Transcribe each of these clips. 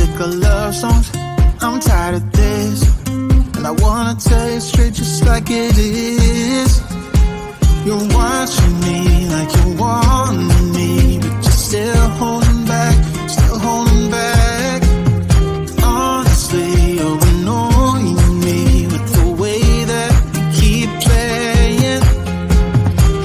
make our love songs. I'm tired of this, and I wanna tell you straight just like it is. You're watching me like you want me, but you're still holding back, still holding back. Honestly, you're annoying me with the way that you keep playing.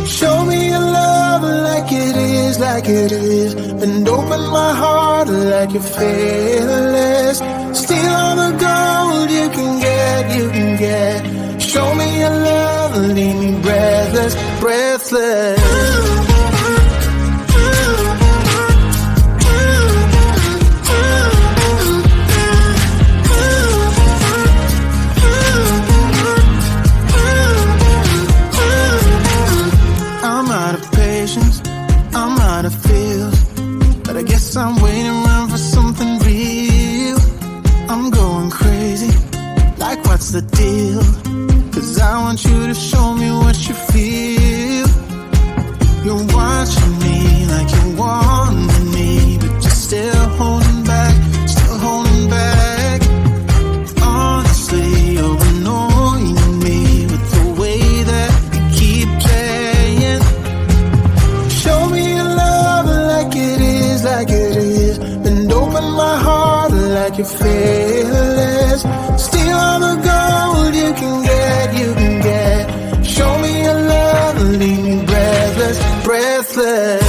Show me your love like it is, like it is. And open my heart like you're fearless. Steal all the gold you can get, you can get. Show me your love, leave me breathless, breathless. I'm out of patience, I'm out of feels, but I guess I'm waiting around for something real. I'm going crazy, like what's the deal? 'Cause I want you to show me what you feel. You're watching me like you want me, but you're still holding back, still holding back. Honestly, you're annoying me with the way that you keep playing. Show me your love like it is, like it is. And open my heart like you're fearless. Steal all the gold you can get, you can get. Show me your love, leave me breathless, breathless.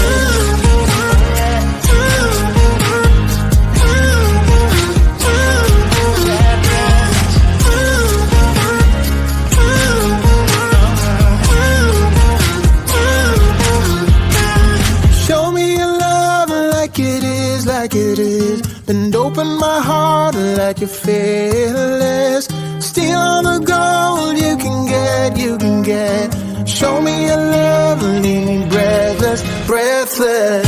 Show me your love like it is, like it is. And open my heart like you're fearless. Steal all the gold you can get, you can get. Show me your love, leave me breathless, breathless.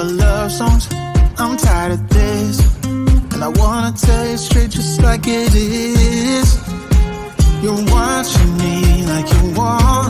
our love songs. I'm tired of this, and I wanna tell you straight just like it is. You're watching me like you want